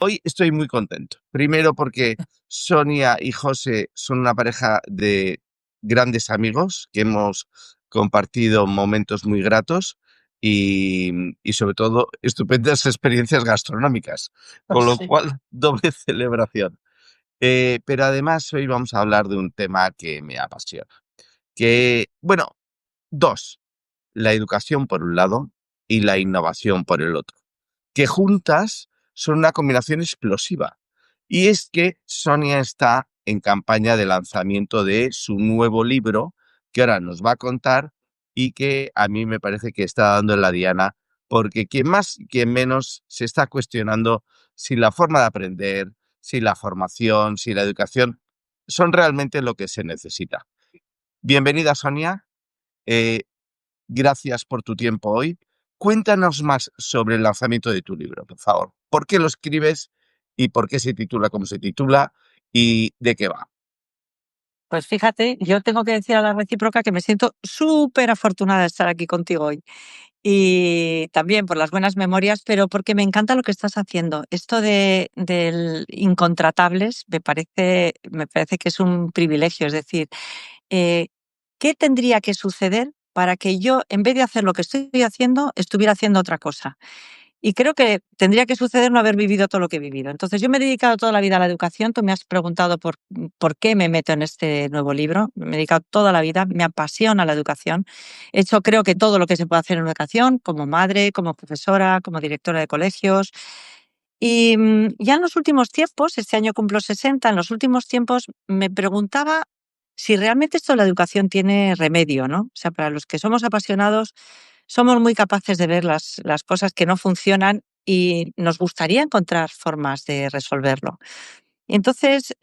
Hoy estoy muy contento. Primero porque Sonia y José son una pareja de grandes amigos que hemos compartido momentos muy gratos y sobre todo estupendas experiencias gastronómicas, con lo Sí. cual doble celebración. Pero además hoy vamos a hablar de un tema que me apasiona, bueno, dos, la educación por un lado y la innovación por el otro, que juntas son una combinación explosiva. Y es que Sonia está en campaña de lanzamiento de su nuevo libro, que ahora nos va a contar y que a mí me parece que está dando en la diana, porque quien más y quien menos se está cuestionando si la forma de aprender, si la formación, si la educación son realmente lo que se necesita. Bienvenida, Sonia. Eh, Gracias por tu tiempo hoy. Cuéntanos más sobre el lanzamiento de tu libro, por favor. ¿Por qué lo escribes y por qué se titula como se titula y de qué va? Pues fíjate, yo tengo que decir a la recíproca que me siento súper afortunada de estar aquí contigo hoy. Y también por las buenas memorias, pero porque me encanta lo que estás haciendo. Esto del incontratables me parece que es un privilegio. Es decir, eh, ¿qué tendría que suceder para que yo, en vez de hacer lo que estoy haciendo, estuviera haciendo otra cosa? Y creo que tendría que suceder no haber vivido todo lo que he vivido. Entonces, yo me he dedicado toda la vida a la educación. Tú me has preguntado por qué me meto en este nuevo libro. Me he dedicado toda la vida, me apasiona la educación. He hecho, creo que todo lo que se puede hacer en educación, como madre, como profesora, como directora de colegios. Y ya en los últimos tiempos, este año cumplo 60, en los últimos tiempos me preguntaba si realmente esto de la educación tiene remedio, ¿no? O sea, para los que somos apasionados, somos muy capaces de ver las cosas que no funcionan y nos gustaría encontrar formas de resolverlo. Y entonces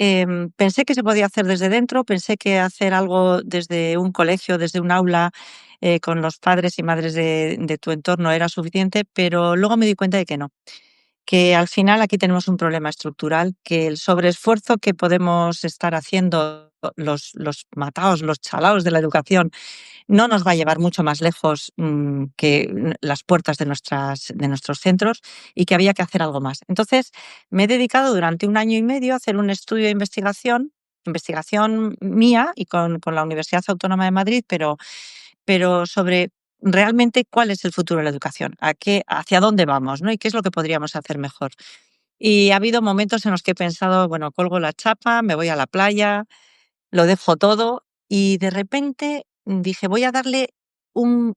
pensé que se podía hacer desde dentro, pensé que hacer algo desde un colegio, desde un aula, con los padres y madres de tu entorno era suficiente, pero luego me di cuenta de que no, que al final aquí tenemos un problema estructural, que el sobreesfuerzo que podemos estar haciendo los mataos, los chalaos de la educación, no nos va a llevar mucho más lejos que las puertas de nuestros centros, y que había que hacer algo más. Entonces, me he dedicado durante un año y medio a hacer un estudio de investigación mía y con la Universidad Autónoma de Madrid, pero sobre realmente cuál es el futuro de la educación, hacia dónde vamos, ¿no? Y qué es lo que podríamos hacer mejor. Y ha habido momentos en los que he pensado, bueno, colgo la chapa, me voy a la playa, lo dejo todo, y de repente dije, voy a darle un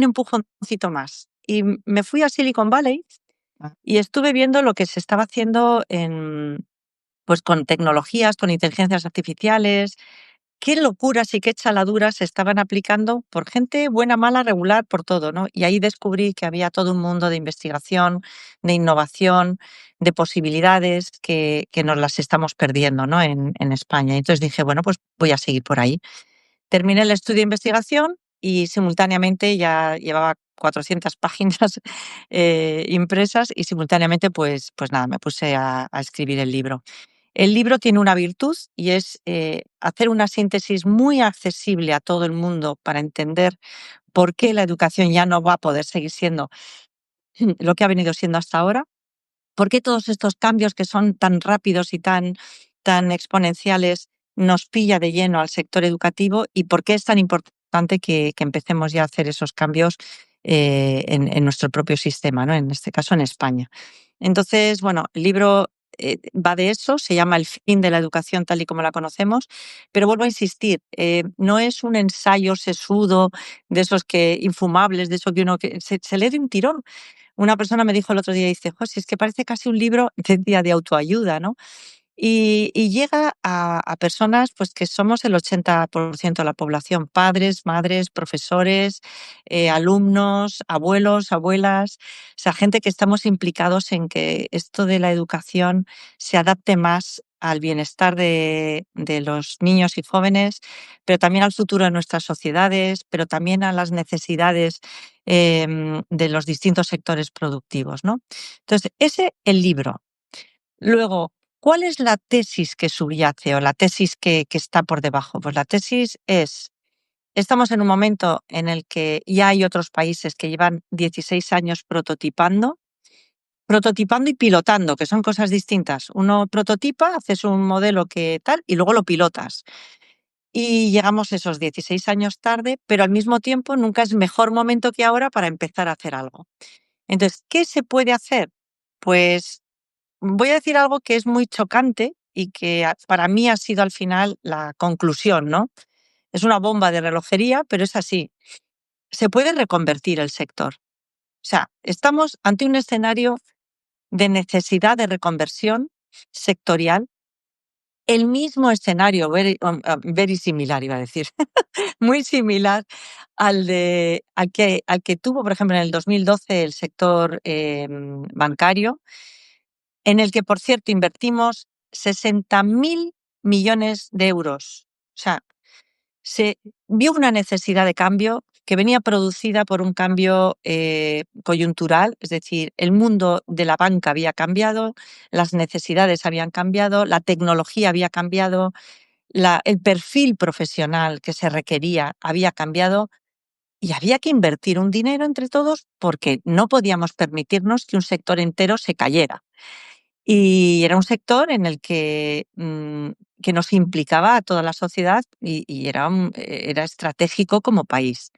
empujoncito más. Y me fui a Silicon Valley y estuve viendo lo que se estaba haciendo pues con tecnologías, con inteligencias artificiales, qué locuras y qué chaladuras se estaban aplicando por gente buena, mala, regular, por todo, ¿no? Y ahí descubrí que había todo un mundo de investigación, de innovación, de posibilidades que nos las estamos perdiendo, ¿no? En España. Y entonces dije, bueno, pues voy a seguir por ahí. Terminé el estudio de investigación y simultáneamente ya llevaba 400 páginas impresas, y simultáneamente, pues nada, me puse a escribir el libro. El libro tiene una virtud y es hacer una síntesis muy accesible a todo el mundo para entender por qué la educación ya no va a poder seguir siendo lo que ha venido siendo hasta ahora, por qué todos estos cambios que son tan rápidos y tan exponenciales nos pilla de lleno al sector educativo, y por qué es tan importante que empecemos ya a hacer esos cambios en nuestro propio sistema, ¿no? En este caso en España. Entonces, bueno, el libro va de eso, se llama El fin de la educación tal y como la conocemos, pero vuelvo a insistir, no es un ensayo sesudo de esos que infumables, de eso que uno se lee de un tirón. Una persona me dijo el otro día, dice, José, es que parece casi un libro de autoayuda, ¿no? Y llega a personas pues, que somos el 80% de la población: padres, madres, profesores, alumnos, abuelos, abuelas, o sea, gente que estamos implicados en que esto de la educación se adapte más al bienestar de los niños y jóvenes, pero también al futuro de nuestras sociedades, pero también a las necesidades de los distintos sectores productivos, ¿no? Entonces, el libro. Luego, ¿cuál es la tesis que subyace, o la tesis que está por debajo? Pues la tesis es, estamos en un momento en el que ya hay otros países que llevan 16 años prototipando. prototipando y pilotando, que son cosas distintas. Uno prototipa, haces un modelo que tal y luego lo pilotas. Y llegamos esos 16 años tarde, pero al mismo tiempo nunca es mejor momento que ahora para empezar a hacer algo. Entonces, ¿qué se puede hacer? Pues voy a decir algo que es muy chocante y que para mí ha sido al final la conclusión, ¿no? Es una bomba de relojería, pero es así. Se puede reconvertir el sector. O sea, estamos ante un escenario de necesidad de reconversión sectorial, el mismo escenario, very similar, iba a decir, muy similar al que tuvo, por ejemplo, en el 2012 el sector bancario, en el que, por cierto, invertimos 60.000 millones de euros. O sea, se vio una necesidad de cambio que venía producida por un cambio coyuntural, es decir, el mundo de la banca había cambiado, las necesidades habían cambiado, la tecnología había cambiado, el perfil profesional que se requería había cambiado y había que invertir un dinero entre todos porque no podíamos permitirnos que un sector entero se cayera. Y era un sector en el que nos implicaba a toda la sociedad y era estratégico como país.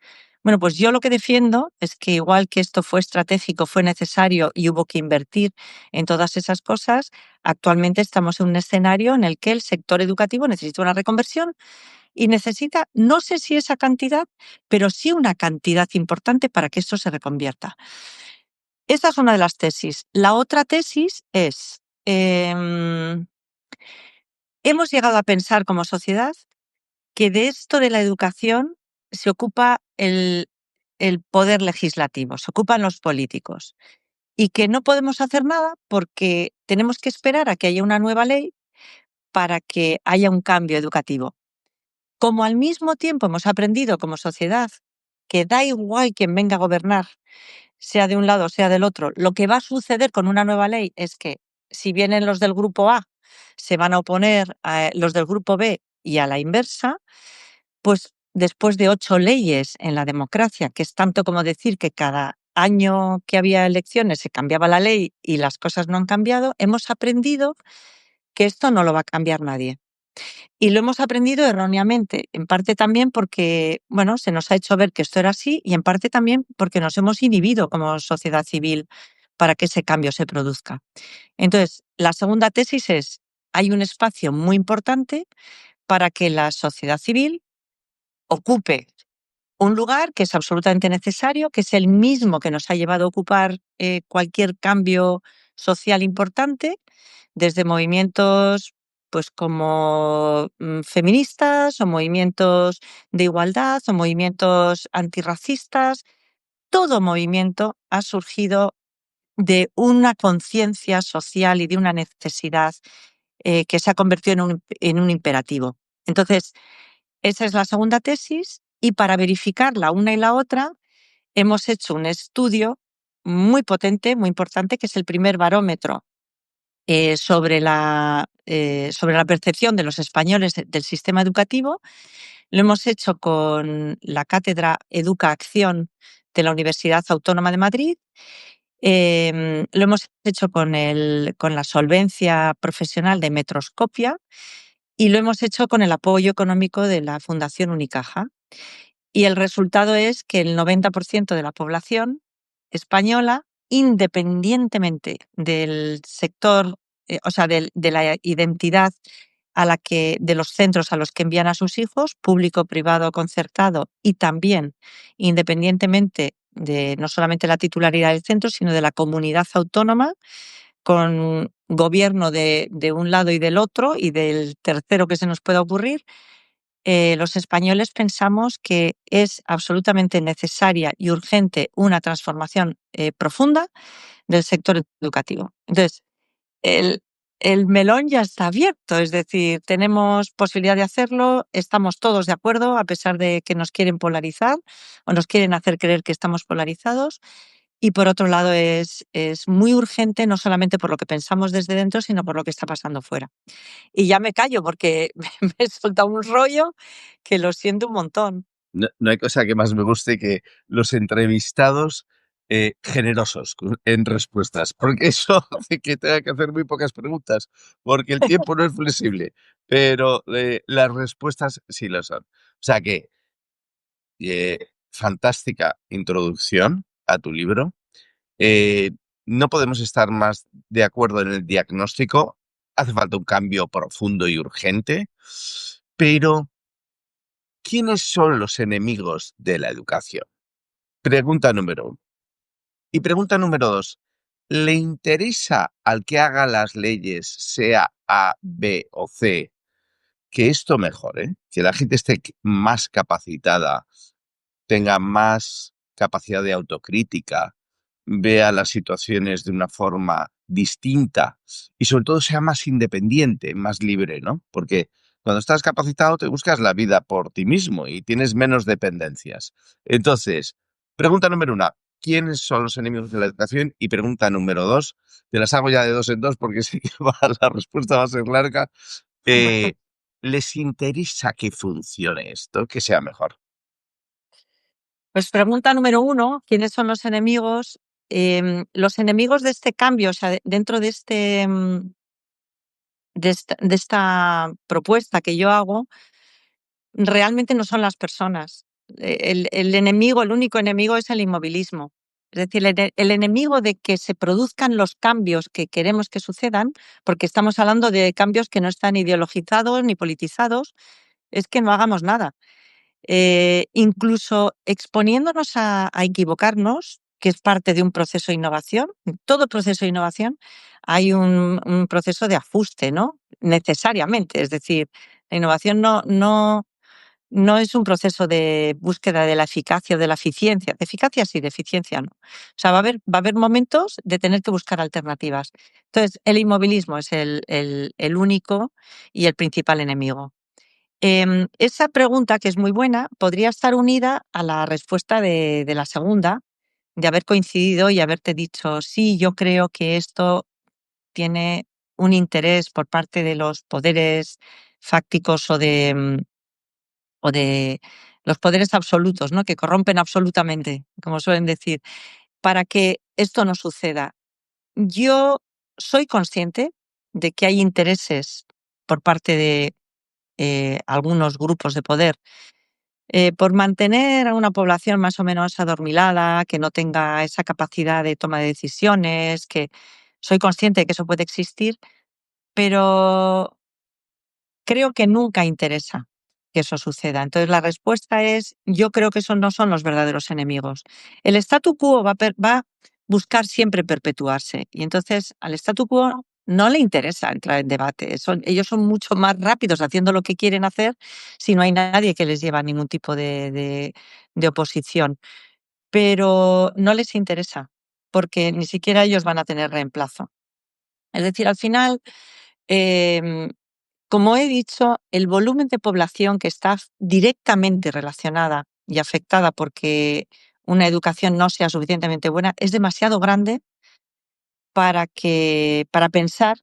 Bueno, pues yo lo que defiendo es que igual que esto fue estratégico, fue necesario y hubo que invertir en todas esas cosas, actualmente estamos en un escenario en el que el sector educativo necesita una reconversión y necesita, no sé si esa cantidad, pero sí una cantidad importante para que esto se reconvierta. Esa es una de las tesis. La otra tesis es, hemos llegado a pensar como sociedad que de esto de la educación se ocupa el poder legislativo, se ocupan los políticos y que no podemos hacer nada porque tenemos que esperar a que haya una nueva ley para que haya un cambio educativo. Como al mismo tiempo hemos aprendido como sociedad que da igual quien venga a gobernar, sea de un lado o sea del otro, lo que va a suceder con una nueva ley es que si vienen los del grupo A, se van a oponer a los del grupo B y a la inversa, pues después de 8 leyes en la democracia, que es tanto como decir que cada año que había elecciones se cambiaba la ley y las cosas no han cambiado, hemos aprendido que esto no lo va a cambiar nadie. Y lo hemos aprendido erróneamente, en parte también porque, bueno, se nos ha hecho ver que esto era así y en parte también porque nos hemos inhibido como sociedad civil para que ese cambio se produzca. Entonces, la segunda tesis es, hay un espacio muy importante para que la sociedad civil ocupe un lugar que es absolutamente necesario, que es el mismo que nos ha llevado a ocupar cualquier cambio social importante, desde movimientos pues como feministas o movimientos de igualdad o movimientos antirracistas. Todo movimiento ha surgido de una conciencia social y de una necesidad que se ha convertido en un imperativo. Entonces, esa es la segunda tesis y para verificar la una y la otra hemos hecho un estudio muy potente, muy importante, que es el primer barómetro sobre la percepción de los españoles del sistema educativo. Lo hemos hecho con la cátedra Educa Acción de la Universidad Autónoma de Madrid. Lo hemos hecho con la solvencia profesional de Metroscopia y lo hemos hecho con el apoyo económico de la Fundación Unicaja. Y el resultado es que el 90% de la población española, independientemente del sector, o sea, de la identidad de los centros a los que envían a sus hijos, público, privado, concertado, y también independientemente de no solamente la titularidad del centro, sino de la comunidad autónoma, con gobierno de un lado y del otro y del tercero que se nos pueda ocurrir, los españoles pensamos que es absolutamente necesaria y urgente una transformación profunda del sector educativo. Entonces, el, el melón ya está abierto, es decir, tenemos posibilidad de hacerlo, estamos todos de acuerdo, a pesar de que nos quieren polarizar o nos quieren hacer creer que estamos polarizados. Y por otro lado, es muy urgente, no solamente por lo que pensamos desde dentro, sino por lo que está pasando fuera. Y ya me callo porque me he soltado un rollo que lo siento un montón. No hay cosa que más me guste que los entrevistados generosos en respuestas, porque eso hace que tenga que hacer muy pocas preguntas, porque el tiempo no es flexible, pero las respuestas sí lo son. O sea que, fantástica introducción a tu libro. Eh, no podemos estar más de acuerdo en el diagnóstico. Hace falta un cambio profundo y urgente, pero ¿quiénes son los enemigos de la educación? Pregunta número uno. Y pregunta número dos, ¿le interesa al que haga las leyes, sea A, B o C, que esto mejore? Que la gente esté más capacitada, tenga más capacidad de autocrítica, vea las situaciones de una forma distinta y sobre todo sea más independiente, más libre, ¿no? Porque cuando estás capacitado te buscas la vida por ti mismo y tienes menos dependencias. Entonces, pregunta número uno, ¿quiénes son los enemigos de la educación? Y pregunta número dos, te las hago ya de dos en dos porque sí que la respuesta va a ser larga. eh, ¿Les interesa que funcione esto, que sea mejor? Pues pregunta número uno, ¿quiénes son los enemigos? Los enemigos de este cambio, o sea, dentro de de esta propuesta que yo hago, realmente no son las personas. El enemigo, el único enemigo es el inmovilismo. Es decir, el enemigo de que se produzcan los cambios que queremos que sucedan, porque estamos hablando de cambios que no están ideologizados ni politizados, es que no hagamos nada. Incluso exponiéndonos a equivocarnos, que es parte de un proceso de innovación. En todo proceso de innovación hay un proceso de ajuste, ¿no? Necesariamente. Es decir, la innovación no es un proceso de búsqueda de la eficacia o de la eficiencia. De eficacia sí, de eficiencia no. O sea, va a haber momentos de tener que buscar alternativas. Entonces, el inmovilismo es el único y el principal enemigo. Esa pregunta, que es muy buena, podría estar unida a la respuesta de la segunda, de haber coincidido y haberte dicho, sí, yo creo que esto tiene un interés por parte de los poderes fácticos o de los poderes absolutos, ¿no? Que corrompen absolutamente, como suelen decir, para que esto no suceda. Yo soy consciente de que hay intereses por parte de algunos grupos de poder por mantener a una población más o menos adormilada, que no tenga esa capacidad de toma de decisiones, que soy consciente de que eso puede existir, pero creo que nunca interesa que eso suceda. Entonces, la respuesta es, yo creo que esos no son los verdaderos enemigos. El statu quo va a buscar siempre perpetuarse y entonces al statu quo no le interesa entrar en debate. Ellos son mucho más rápidos haciendo lo que quieren hacer si no hay nadie que les lleva ningún tipo de oposición. Pero no les interesa porque ni siquiera ellos van a tener reemplazo. Es decir, al final, em, como he dicho, el volumen de población que está directamente relacionada y afectada porque una educación no sea suficientemente buena es demasiado grande para pensar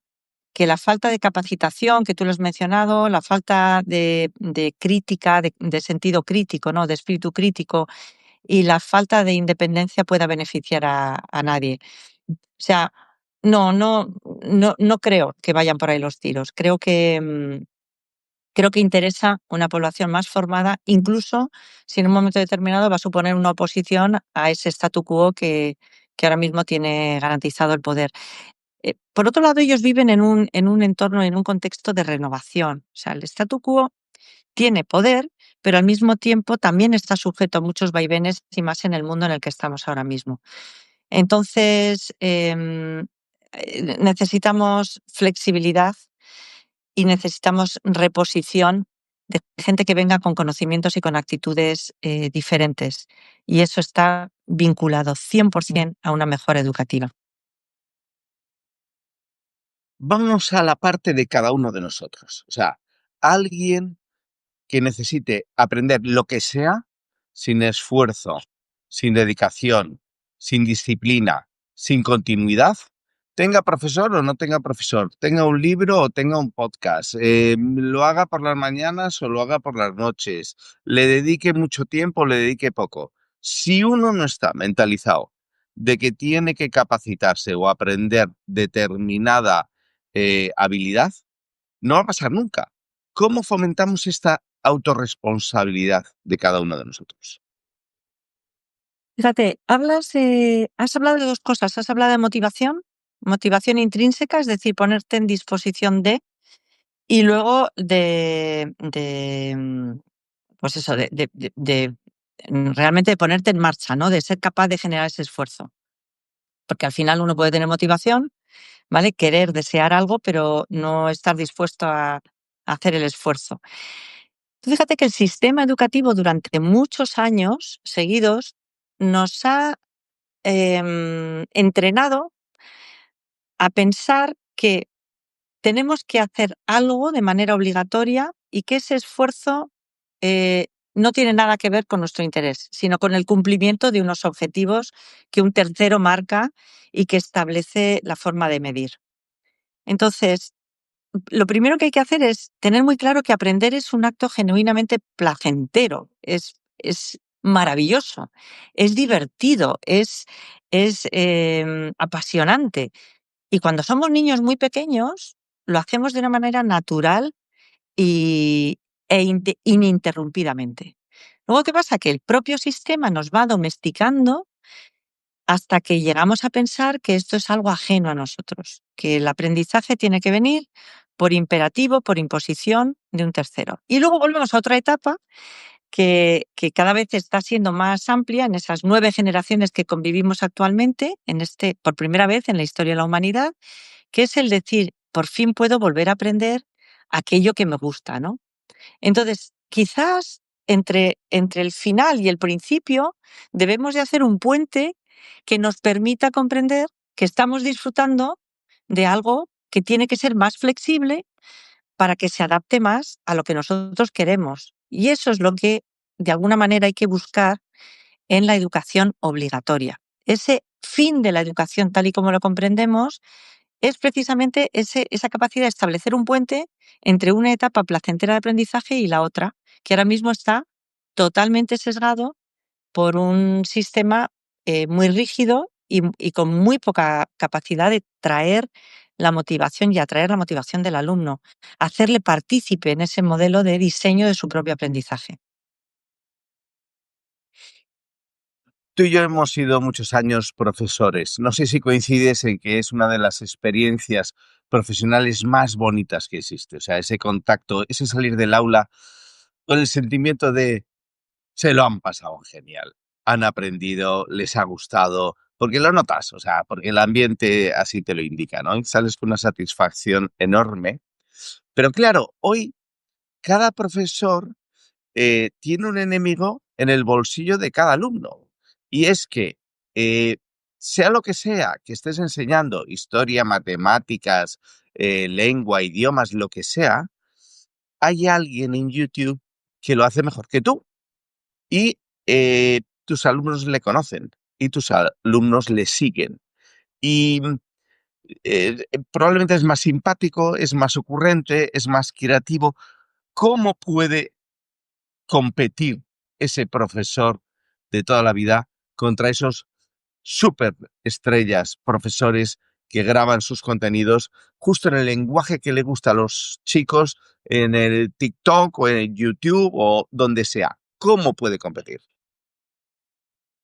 que la falta de capacitación que tú lo has mencionado, la falta de crítica, de sentido crítico, ¿no? De espíritu crítico y la falta de independencia pueda beneficiar a nadie. O sea, no creo que vayan por ahí los tiros. Creo que interesa una población más formada, incluso si en un momento determinado va a suponer una oposición a ese statu quo que ahora mismo tiene garantizado el poder. Por otro lado, ellos viven en un entorno, en un contexto de renovación. O sea, el statu quo tiene poder, pero al mismo tiempo también está sujeto a muchos vaivenes y más en el mundo en el que estamos ahora mismo. Entonces, necesitamos flexibilidad y necesitamos reposición de gente que venga con conocimientos y con actitudes diferentes. Y eso está vinculado 100% a una mejora educativa. Vamos a la parte de cada uno de nosotros. O sea, alguien que necesite aprender lo que sea sin esfuerzo, sin dedicación, sin disciplina, sin continuidad, tenga profesor o no tenga profesor, tenga un libro o tenga un podcast, lo haga por las mañanas o lo haga por las noches, le dedique mucho tiempo o le dedique poco. Si uno no está mentalizado de que tiene que capacitarse o aprender determinada habilidad, no va a pasar nunca. ¿Cómo fomentamos esta autorresponsabilidad de cada uno de nosotros? Fíjate, has hablado de dos cosas. Has hablado de motivación intrínseca, es decir, ponerte en disposición de, y luego pues eso, realmente de ponerte en marcha, ¿no? De ser capaz de generar ese esfuerzo. Porque al final uno puede tener motivación, ¿vale? Querer, desear algo, pero no estar dispuesto a hacer el esfuerzo. Tú fíjate que el sistema educativo durante muchos años seguidos nos ha entrenado a pensar que tenemos que hacer algo de manera obligatoria y que ese esfuerzo no tiene nada que ver con nuestro interés, sino con el cumplimiento de unos objetivos que un tercero marca y que establece la forma de medir. Entonces, lo primero que hay que hacer es tener muy claro que aprender es un acto genuinamente placentero, es maravilloso, es divertido, es apasionante. Y cuando somos niños muy pequeños, lo hacemos de una manera natural ininterrumpidamente. Luego, ¿qué pasa? Que el propio sistema nos va domesticando hasta que llegamos a pensar que esto es algo ajeno a nosotros, que el aprendizaje tiene que venir por imperativo, por imposición de un tercero. Y luego volvemos a otra etapa que cada vez está siendo más amplia en esas 9 generaciones que convivimos actualmente, por primera vez en la historia de la humanidad, que es el decir, por fin puedo volver a aprender aquello que me gusta, ¿no? Entonces, quizás entre el final y el principio debemos de hacer un puente que nos permita comprender que estamos disfrutando de algo que tiene que ser más flexible para que se adapte más a lo que nosotros queremos. Y eso es lo que de alguna manera hay que buscar en la educación obligatoria. Ese fin de la educación tal y como lo comprendemos es precisamente esa capacidad de establecer un puente entre una etapa placentera de aprendizaje y la otra, que ahora mismo está totalmente sesgado por un sistema muy rígido y con muy poca capacidad de traer la motivación y atraer la motivación del alumno, hacerle partícipe en ese modelo de diseño de su propio aprendizaje. Tú y yo hemos sido muchos años profesores. No sé si coincides en que es una de las experiencias profesionales más bonitas que existe. O sea, ese contacto, ese salir del aula con el sentimiento de se lo han pasado genial. Han aprendido, les ha gustado, porque lo notas, o sea, porque el ambiente así te lo indica, ¿no? Y sales con una satisfacción enorme. Pero claro, hoy cada profesor tiene un enemigo en el bolsillo de cada alumno. Y es que, eh, sea lo que sea que estés enseñando, historia, matemáticas, lengua, idiomas, lo que sea, hay alguien en YouTube que lo hace mejor que tú. Y tus alumnos le conocen y tus alumnos le siguen. Y probablemente es más simpático, es más ocurrente, es más creativo. ¿Cómo puede competir ese profesor de toda la vida contra esos superestrellas, profesores que graban sus contenidos justo en el lenguaje que le gusta a los chicos, en el TikTok o en el YouTube o donde sea? ¿Cómo puede competir?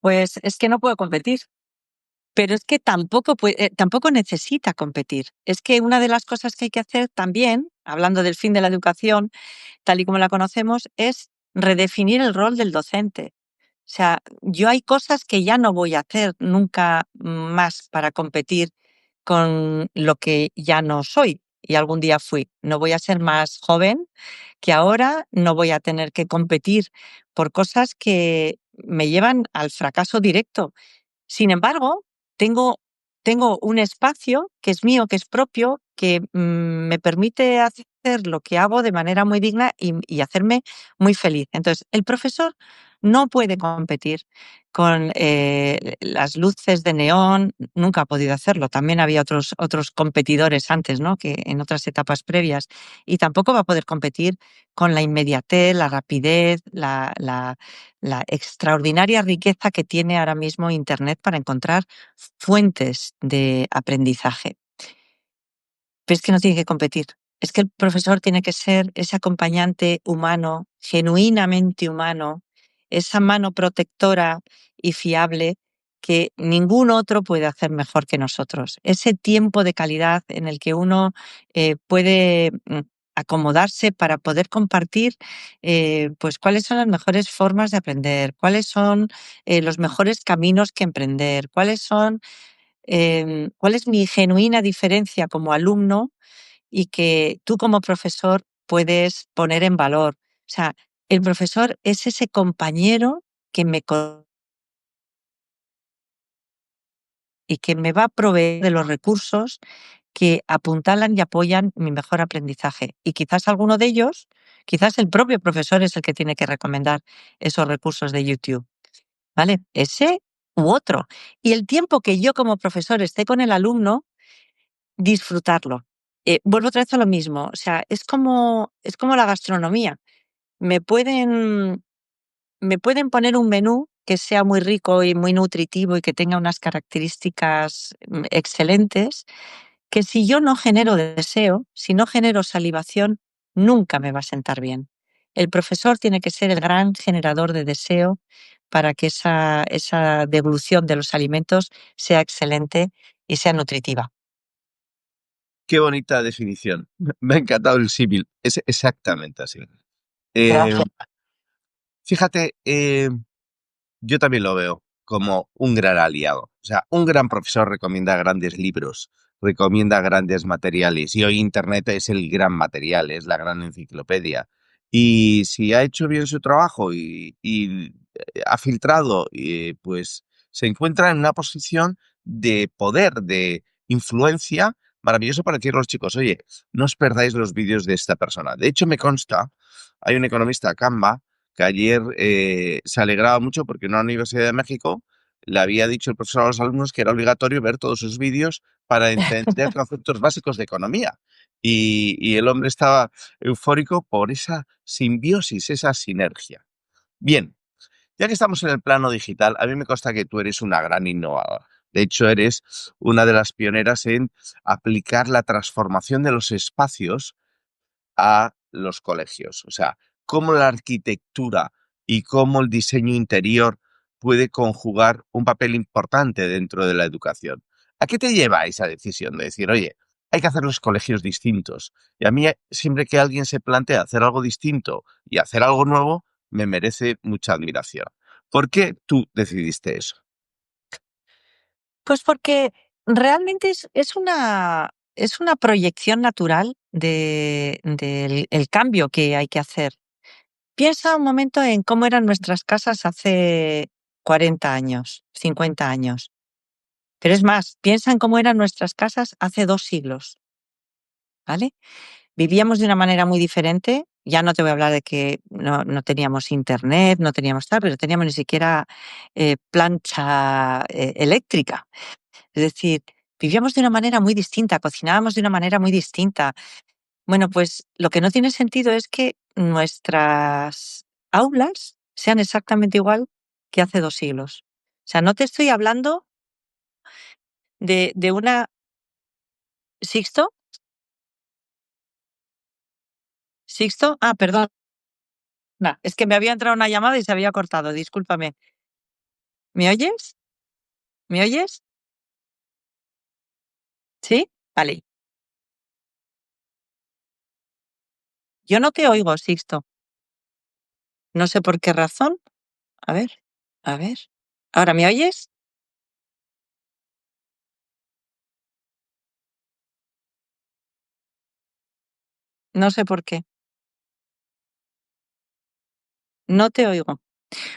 Pues es que no puedo competir, pero es que tampoco necesita competir. Es que una de las cosas que hay que hacer también, hablando del fin de la educación, tal y como la conocemos, es redefinir el rol del docente. O sea, yo hay cosas que ya no voy a hacer nunca más para competir con lo que ya no soy y algún día fui. No voy a ser más joven que ahora, no voy a tener que competir por cosas que me llevan al fracaso directo. Sin embargo, tengo, tengo un espacio que es mío, que es propio, que me permite hacer lo que hago de manera muy digna y hacerme muy feliz. Entonces, el profesor no puede competir con las luces de neón, nunca ha podido hacerlo. También había otros competidores antes, ¿no? Que en otras etapas previas. Y tampoco va a poder competir con la inmediatez, la rapidez, la extraordinaria riqueza que tiene ahora mismo Internet para encontrar fuentes de aprendizaje. Pero es que no tiene que competir. Es que el profesor tiene que ser ese acompañante humano, genuinamente humano, esa mano protectora y fiable que ningún otro puede hacer mejor que nosotros. Ese tiempo de calidad en el que uno puede acomodarse para poder compartir pues cuáles son las mejores formas de aprender, cuáles son los mejores caminos que emprender, cuál es mi genuina diferencia como alumno y que tú como profesor puedes poner en valor. O sea, el profesor es ese compañero que y que me va a proveer de los recursos que apuntalan y apoyan mi mejor aprendizaje. Y quizás alguno de ellos, quizás el propio profesor es el que tiene que recomendar esos recursos de YouTube, ¿vale? Ese u otro. Y el tiempo que yo como profesor esté con el alumno, disfrutarlo. Vuelvo otra vez a lo mismo, o sea, es como la gastronomía. Me pueden me pueden poner un menú que sea muy rico y muy nutritivo y que tenga unas características, excelentes, que si yo no genero deseo, si no genero salivación, nunca me va a sentar bien. El profesor tiene que ser el gran generador de deseo para que esa devolución de los alimentos sea excelente y sea nutritiva. Qué bonita definición. Me ha encantado el símil. Es exactamente así. Eh, Gracias. fíjate, yo también lo veo como un gran aliado. O sea, un gran profesor recomienda grandes libros, recomienda grandes materiales y hoy Internet es el gran material, es la gran enciclopedia. Y si ha hecho bien su trabajo y ha filtrado, pues se encuentra en una posición de poder, de influencia maravilloso para decir a los chicos, oye, no os perdáis los vídeos de esta persona. De hecho, me consta, hay un economista, Canva, que ayer se alegraba mucho porque en una universidad de México le había dicho el profesor a los alumnos que era obligatorio ver todos sus vídeos para entender conceptos básicos de economía. Y el hombre estaba eufórico por esa simbiosis, esa sinergia. Bien, ya que estamos en el plano digital, a mí me consta que tú eres una gran innovadora. De hecho, eres una de las pioneras en aplicar la transformación de los espacios a los colegios. O sea, cómo la arquitectura y cómo el diseño interior puede conjugar un papel importante dentro de la educación. ¿A qué te lleva esa decisión de decir, oye, hay que hacer los colegios distintos? Y a mí, siempre que alguien se plantea hacer algo distinto y hacer algo nuevo, me merece mucha admiración. ¿Por qué tú decidiste eso? Pues porque realmente es una proyección natural del el cambio que hay que hacer. Piensa un momento en cómo eran nuestras casas hace 40 años, 50 años. Pero es más, piensa en cómo eran nuestras casas hace 2 siglos, ¿vale? Vivíamos de una manera muy diferente. Ya no te voy a hablar de que no teníamos internet, no teníamos tal, pero no teníamos ni siquiera plancha eléctrica. Es decir, vivíamos de una manera muy distinta, cocinábamos de una manera muy distinta. Bueno, pues lo que no tiene sentido es que nuestras aulas sean exactamente igual que hace 2 siglos. O sea, no te estoy hablando de una. ¿Sixto? ¿Sixto? Ah, perdona, es que me había entrado una llamada y se había cortado, discúlpame. ¿Me oyes? ¿Me oyes? ¿Sí? Vale. Yo no te oigo, Sixto. No sé por qué razón. A ver, a ver. ¿Ahora me oyes? No sé por qué. No te oigo.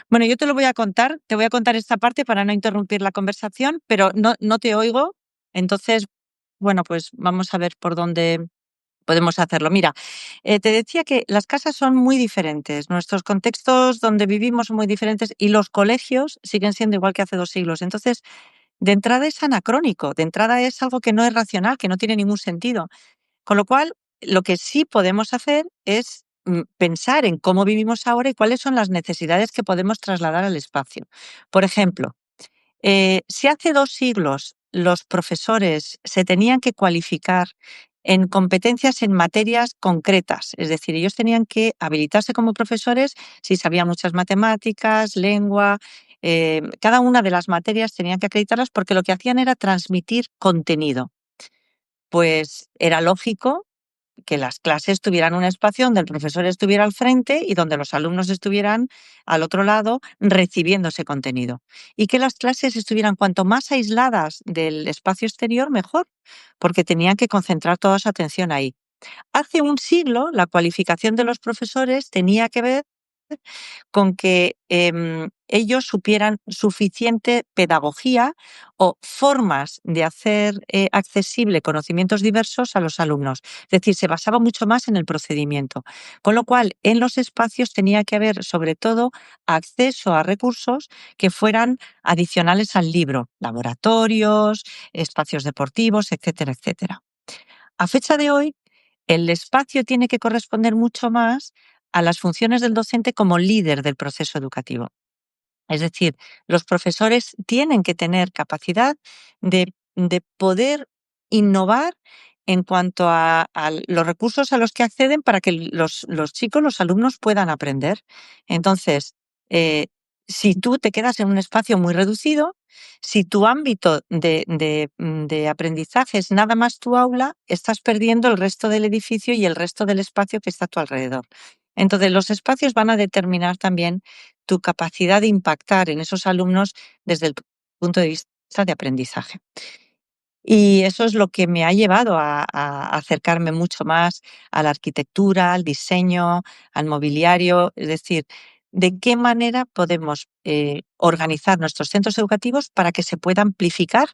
Bueno, yo te lo voy a contar, te voy a contar esta parte para no interrumpir la conversación, pero no te oigo. Entonces, bueno, pues vamos a ver por dónde. podemos hacerlo. Mira, te decía que las casas son muy diferentes, nuestros contextos donde vivimos son muy diferentes y los colegios siguen siendo igual que hace 2 siglos. Entonces, de entrada es anacrónico, de entrada es algo que no es racional, que no tiene ningún sentido. Con lo cual, lo que sí podemos hacer es pensar en cómo vivimos ahora y cuáles son las necesidades que podemos trasladar al espacio. Por ejemplo, si hace 2 siglos los profesores se tenían que cualificar en competencias en materias concretas, es decir, ellos tenían que habilitarse como profesores si sabían muchas matemáticas, lengua, cada una de las materias tenían que acreditarlas porque lo que hacían era transmitir contenido. Pues era lógico que las clases tuvieran un espacio donde el profesor estuviera al frente y donde los alumnos estuvieran al otro lado recibiendo ese contenido. Y que las clases estuvieran cuanto más aisladas del espacio exterior, mejor, porque tenían que concentrar toda su atención ahí. Hace 1 siglo, la cualificación de los profesores tenía que ver con que ellos supieran suficiente pedagogía o formas de hacer accesible conocimientos diversos a los alumnos. Es decir, se basaba mucho más en el procedimiento. Con lo cual, en los espacios tenía que haber, sobre todo, acceso a recursos que fueran adicionales al libro, laboratorios, espacios deportivos, etcétera, etcétera. A fecha de hoy, el espacio tiene que corresponder mucho más a las funciones del docente como líder del proceso educativo. Es decir, los profesores tienen que tener capacidad de poder innovar en cuanto a los recursos a los que acceden para que los chicos, los alumnos puedan aprender. Entonces, eh, si tú te quedas en un espacio muy reducido, si tu ámbito de aprendizaje es nada más tu aula, estás perdiendo el resto del edificio y el resto del espacio que está a tu alrededor. Entonces, los espacios van a determinar también tu capacidad de impactar en esos alumnos desde el punto de vista de aprendizaje. Y eso es lo que me ha llevado a acercarme mucho más a la arquitectura, al diseño, al mobiliario, es decir, de qué manera podemos organizar nuestros centros educativos para que se pueda amplificar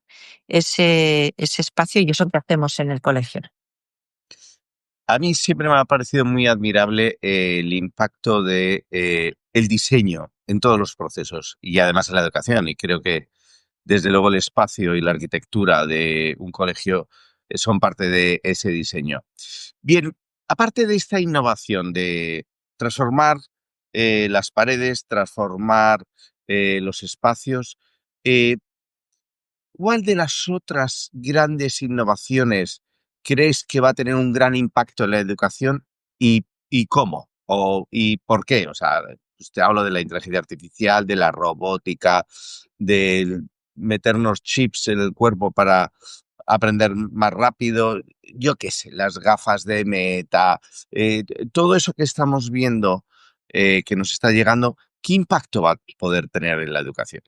ese espacio y eso que hacemos en el colegio. A mí siempre me ha parecido muy admirable el impacto de el diseño en todos los procesos y además en la educación. Y creo que desde luego el espacio y la arquitectura de un colegio son parte de ese diseño. Bien, aparte de esta innovación de transformar las paredes, transformar los espacios, eh, ¿cuál de las otras grandes innovaciones crees que va a tener un gran impacto en la educación y cómo? ¿Y por qué? O sea, pues te hablo de la inteligencia artificial, de la robótica, de meternos chips en el cuerpo para aprender más rápido, yo qué sé, las gafas de Meta, todo eso que estamos viendo que nos está llegando, ¿qué impacto va a poder tener en la educación?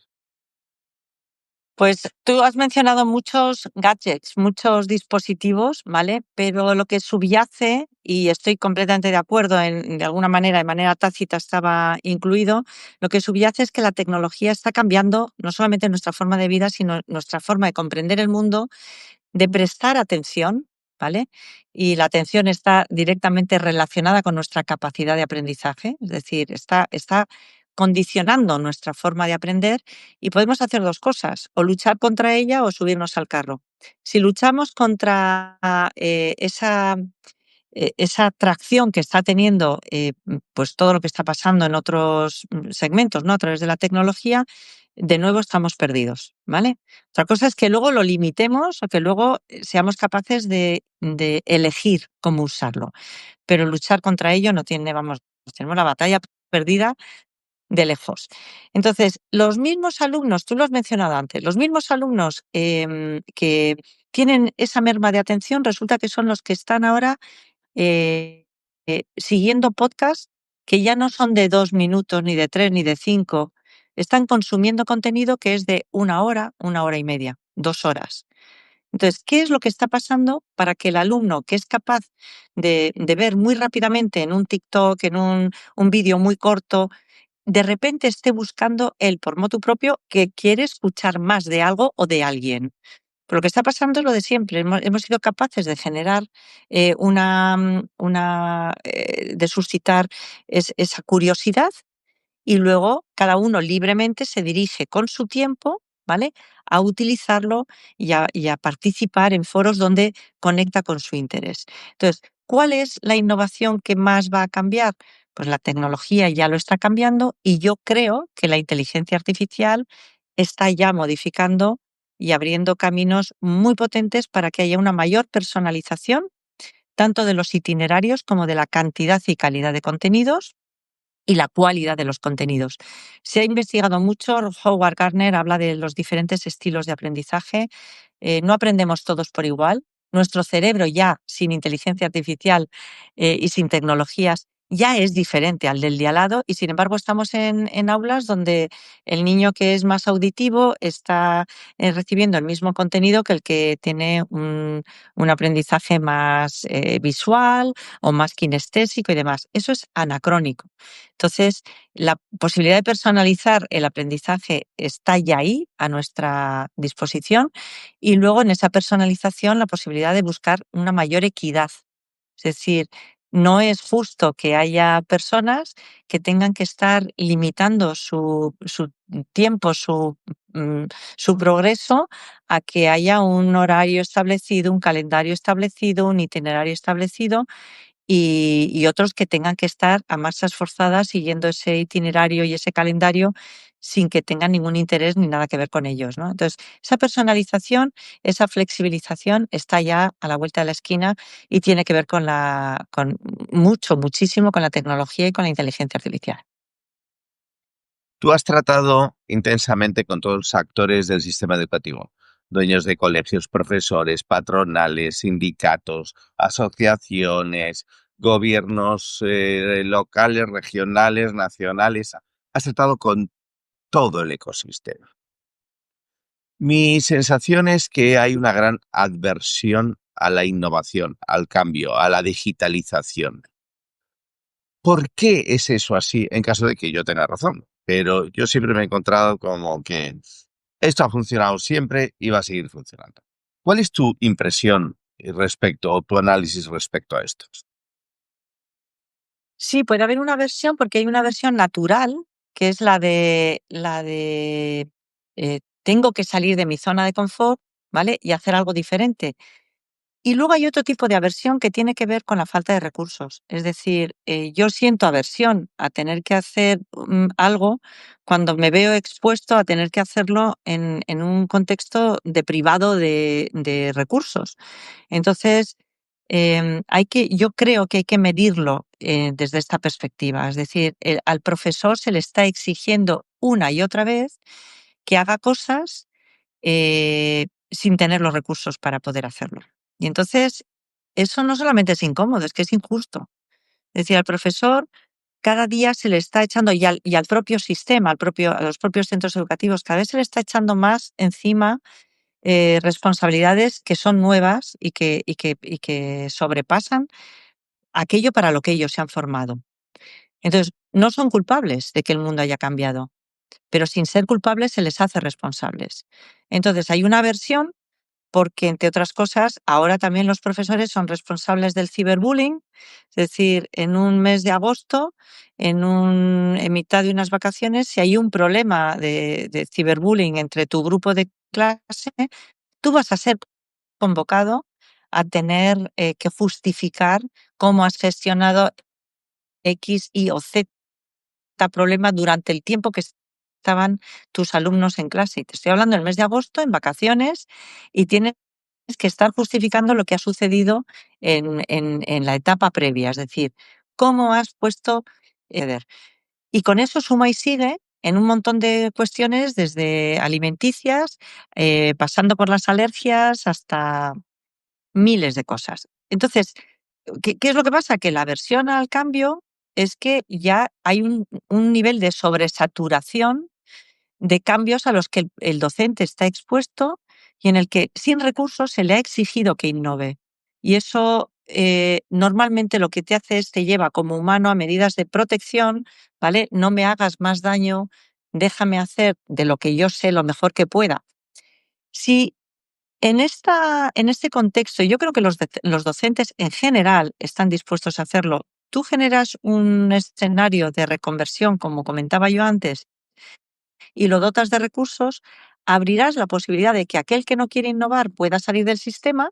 Pues tú has mencionado muchos gadgets, muchos dispositivos, ¿vale? Pero lo que subyace, y estoy completamente de acuerdo, de alguna manera, de manera tácita estaba incluido, lo que subyace es que la tecnología está cambiando no solamente nuestra forma de vida, sino nuestra forma de comprender el mundo, de prestar atención, ¿vale? Y la atención está directamente relacionada con nuestra capacidad de aprendizaje, es decir, está condicionando nuestra forma de aprender y podemos hacer 2 cosas, o luchar contra ella o subirnos al carro. Si luchamos contra esa atracción que está teniendo pues todo lo que está pasando en otros segmentos, ¿no? A través de la tecnología, de nuevo estamos perdidos, ¿vale? Otra cosa es que luego lo limitemos o que luego seamos capaces de elegir cómo usarlo, pero luchar contra ello no tiene, vamos, tenemos la batalla perdida de lejos. Entonces, los mismos alumnos, tú lo has mencionado antes, los mismos alumnos que tienen esa merma de atención, resulta que son los que están ahora siguiendo podcasts que ya no son de 2 minutos, ni de 3, ni de 5. Están consumiendo contenido que es de 1 hora, 1 hora y media, 2 horas. Entonces, ¿qué es lo que está pasando para que el alumno que es capaz de ver muy rápidamente en un TikTok, en un vídeo muy corto, de repente esté buscando él por motu propio que quiere escuchar más de algo o de alguien? Pues lo que está pasando es lo de siempre. Hemos sido capaces de generar de suscitar esa curiosidad y luego cada uno libremente se dirige con su tiempo, ¿vale? A utilizarlo y a participar en foros donde conecta con su interés. Entonces, ¿cuál es la innovación que más va a cambiar? Pues la tecnología ya lo está cambiando y yo creo que la inteligencia artificial está ya modificando y abriendo caminos muy potentes para que haya una mayor personalización, tanto de los itinerarios como de la cantidad y calidad de contenidos y la cualidad de los contenidos. Se ha investigado mucho, Howard Gardner habla de los diferentes estilos de aprendizaje. No aprendemos todos por igual. Nuestro cerebro ya sin inteligencia artificial y sin tecnologías ya es diferente al del de al lado y sin embargo estamos en aulas donde el niño que es más auditivo está recibiendo el mismo contenido que el que tiene un aprendizaje más visual o más kinestésico y demás. Eso es anacrónico. Entonces, la posibilidad de personalizar el aprendizaje está ya ahí a nuestra disposición y luego en esa personalización la posibilidad de buscar una mayor equidad. Es decir, no es justo que haya personas que tengan que estar limitando su tiempo, mm, su progreso a que haya un horario establecido, un calendario establecido, un itinerario establecido y otros que tengan que estar a marchas forzadas siguiendo ese itinerario y ese calendario sin que tengan ningún interés ni nada que ver con ellos, ¿no? Entonces, esa personalización, esa flexibilización está ya a la vuelta de la esquina y tiene que ver con muchísimo con la tecnología y con la inteligencia artificial. Tú has tratado intensamente con todos los actores del sistema educativo, dueños de colegios, profesores, patronales, sindicatos, asociaciones, gobiernos locales, regionales, nacionales. Has tratado con todo el ecosistema. Mi sensación es que hay una gran adversión a la innovación, al cambio, a la digitalización. ¿Por qué es eso así en caso de que yo tenga razón? Pero yo siempre me he encontrado como que esto ha funcionado siempre y va a seguir funcionando. ¿Cuál es tu impresión respecto o tu análisis respecto a esto? Sí, puede haber una versión, porque hay una versión natural, que es la de tengo que salir de mi zona de confort, ¿vale? Y hacer algo diferente. Y luego hay otro tipo de aversión que tiene que ver con la falta de recursos. Es decir, yo siento aversión a tener que hacer algo cuando me veo expuesto a tener que hacerlo en un contexto deprivado de recursos. Entonces, yo creo que hay que medirlo desde esta perspectiva. Es decir, al profesor se le está exigiendo una y otra vez que haga cosas sin tener los recursos para poder hacerlo. Y entonces, eso no solamente es incómodo, es que es injusto. Es decir, al profesor cada día se le está echando, y al propio sistema, a los propios centros educativos, cada vez se le está echando más encima responsabilidades que son nuevas y que sobrepasan aquello para lo que ellos se han formado. Entonces, no son culpables de que el mundo haya cambiado, pero sin ser culpables se les hace responsables. Entonces, hay una versión porque, entre otras cosas, ahora también los profesores son responsables del ciberbullying, es decir, en un mes de agosto, en mitad de unas vacaciones, si hay un problema de ciberbullying entre tu grupo de clase, tú vas a ser convocado a tener que justificar cómo has gestionado X, Y o Z problema durante el tiempo que estaban tus alumnos en clase. Y te estoy hablando del mes de agosto, en vacaciones, y tienes que estar justificando lo que ha sucedido en la etapa previa, es decir, cómo has puesto. Y con eso suma y sigue en un montón de cuestiones, desde alimenticias, pasando por las alergias hasta miles de cosas. Entonces, ¿qué es lo que pasa? Que la aversión al cambio es que ya hay un nivel de sobresaturación de cambios a los que el docente está expuesto y en el que sin recursos se le ha exigido que innove. Y eso normalmente lo que te hace es te lleva como humano a medidas de protección, ¿vale? No me hagas más daño, déjame hacer de lo que yo sé lo mejor que pueda. Si En este contexto, yo creo que los docentes en general están dispuestos a hacerlo. Tú generas un escenario de reconversión, como comentaba yo antes, y lo dotas de recursos, abrirás la posibilidad de que aquel que no quiere innovar pueda salir del sistema,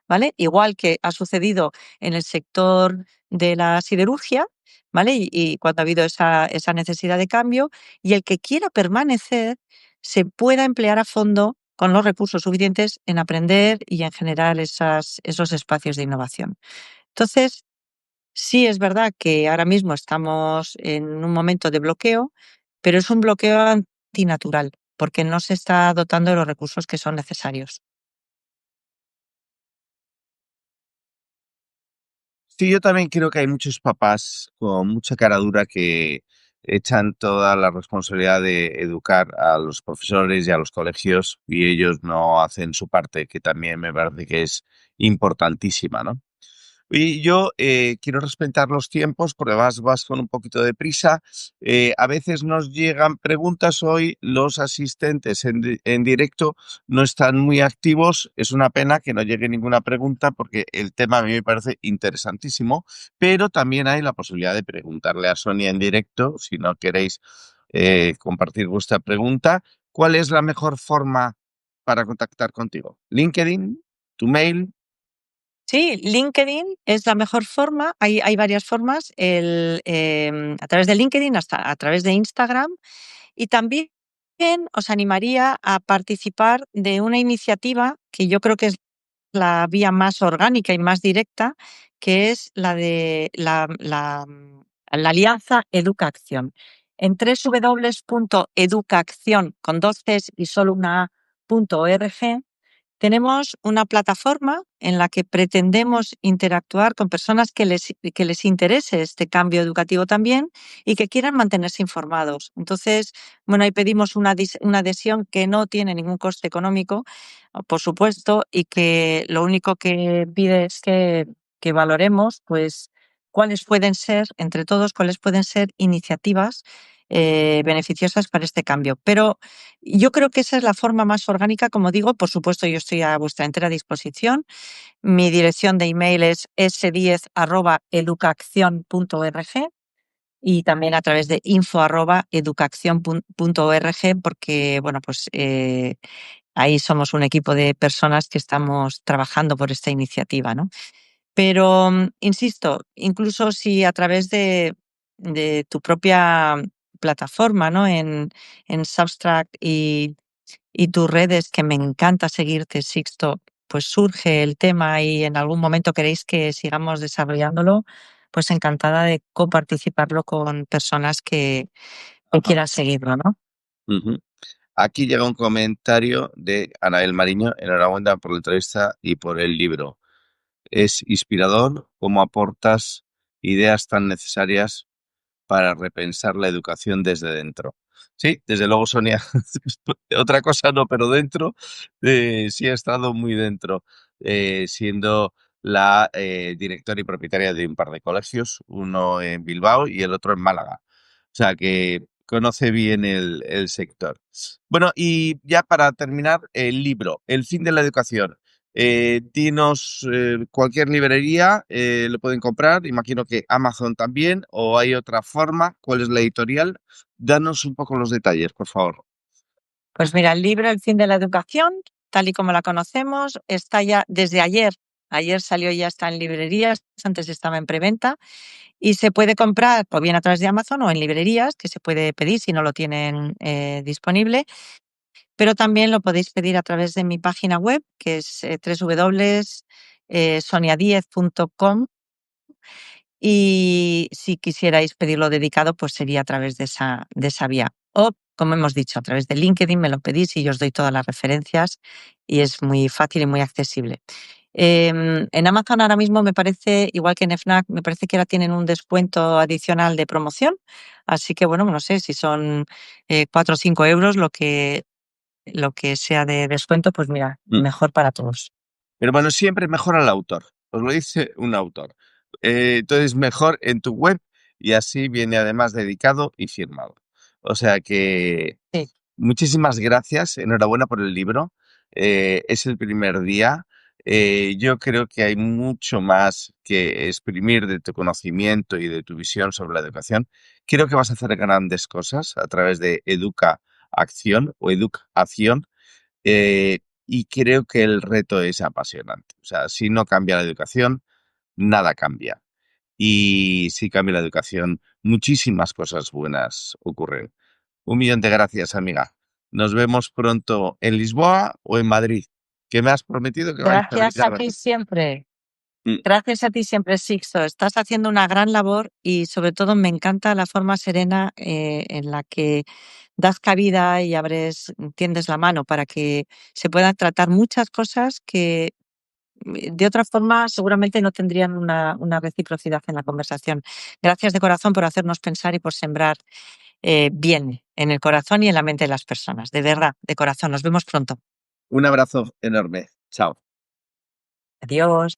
¿vale? Igual que ha sucedido en el sector de la siderurgia, ¿vale? Y cuando ha habido esa necesidad de cambio, y el que quiera permanecer se pueda emplear a fondo con los recursos suficientes en aprender y en generar esos espacios de innovación. Entonces, sí, es verdad que ahora mismo estamos en un momento de bloqueo, pero es un bloqueo antinatural, porque no se está dotando de los recursos que son necesarios. Sí, yo también creo que hay muchos papás con mucha cara dura que echan toda la responsabilidad de educar a los profesores y a los colegios y ellos no hacen su parte, que también me parece que es importantísima, ¿no? Y yo quiero respetar los tiempos porque vas con un poquito de prisa. A veces nos llegan preguntas. Hoy los asistentes en directo no están muy activos. Es una pena que no llegue ninguna pregunta porque el tema a mí me parece interesantísimo, pero también hay la posibilidad de preguntarle a Sonia en directo si no queréis compartir vuestra pregunta. ¿Cuál es la mejor forma para contactar contigo? ¿LinkedIn? ¿Tu mail? Sí, LinkedIn es la mejor forma. Hay varias formas, a través de LinkedIn, hasta a través de Instagram. Y también os animaría a participar de una iniciativa que yo creo que es la vía más orgánica y más directa, que es la de la alianza Educaacción. En www.educaacción con dos Cs y solo una A.org tenemos una plataforma en la que pretendemos interactuar con personas que les interese este cambio educativo también y que quieran mantenerse informados. Entonces, bueno, ahí pedimos una adhesión que no tiene ningún coste económico, por supuesto, y que lo único que pide es que valoremos, pues, cuáles pueden ser, entre todos, cuáles pueden ser iniciativas beneficiosas para este cambio. Pero yo creo que esa es la forma más orgánica, como digo. Por supuesto, yo estoy a vuestra entera disposición. Mi dirección de email es s10@educaaccion.org y también a través de info@educaaccion.org, porque, bueno, pues ahí somos un equipo de personas que estamos trabajando por esta iniciativa, ¿no? Pero, insisto, incluso si a través de tu propia plataforma, ¿no? En Substack y tus redes, que me encanta seguirte, Sixto, pues surge el tema y en algún momento queréis que sigamos desarrollándolo, pues encantada de coparticiparlo con personas que quieran seguirlo, ¿no? Ujú. Aquí llega un comentario de Anael Mariño. Enhorabuena por la entrevista y por el libro. Es inspirador cómo aportas ideas tan necesarias para repensar la educación desde dentro. Sí, desde luego, Sonia. Otra cosa no, pero dentro sí he estado muy dentro, siendo la directora y propietaria de un par de colegios, uno en Bilbao y el otro en Málaga. O sea que conoce bien el sector. Bueno, y ya para terminar, el libro, El fin de la educación. Dinos, cualquier librería lo pueden comprar, imagino que Amazon también, o hay otra forma. ¿Cuál es la editorial? Danos un poco los detalles, por favor. Pues mira, el libro El fin de la educación, tal y como la conocemos, está ya desde ayer. Ayer salió, ya está en librerías, antes estaba en preventa y se puede comprar o bien a través de Amazon o en librerías, que se puede pedir si no lo tienen disponible, pero también lo podéis pedir a través de mi página web, que es www.soniadiez.com, y si quisierais pedirlo dedicado, pues sería a través de esa vía. O, como hemos dicho, a través de LinkedIn me lo pedís y yo os doy todas las referencias y es muy fácil y muy accesible. En Amazon ahora mismo me parece, igual que en FNAC, me parece que ahora tienen un descuento adicional de promoción. Así que, bueno, no sé si son 4 o 5 euros lo que sea de descuento, pues mira, Mm. mejor para todos. Pero bueno, siempre mejor al autor. Os lo dice un autor. Entonces, mejor en tu web y así viene además dedicado y firmado. O sea que Sí. muchísimas gracias. Enhorabuena por el libro. es el primer día. Yo creo que hay mucho más que exprimir de tu conocimiento y de tu visión sobre la educación. Creo que vas a hacer grandes cosas a través de Educa Acción o Educación, y creo que el reto es apasionante. O sea, si no cambia la educación, nada cambia. Y si cambia la educación, muchísimas cosas buenas ocurren. 1 millón de gracias, amiga. Nos vemos pronto en Lisboa o en Madrid, que me has prometido que vais a venir Gracias a a ti verme. siempre. Mm. Gracias a ti siempre, Sixto. Estás haciendo una gran labor y sobre todo me encanta la forma serena en la que das cabida y tiendes la mano para que se puedan tratar muchas cosas que de otra forma seguramente no tendrían una reciprocidad en la conversación. Gracias de corazón por hacernos pensar y por sembrar bien en el corazón y en la mente de las personas. De verdad, de corazón. Nos vemos pronto. Un abrazo enorme. Chao. Adiós.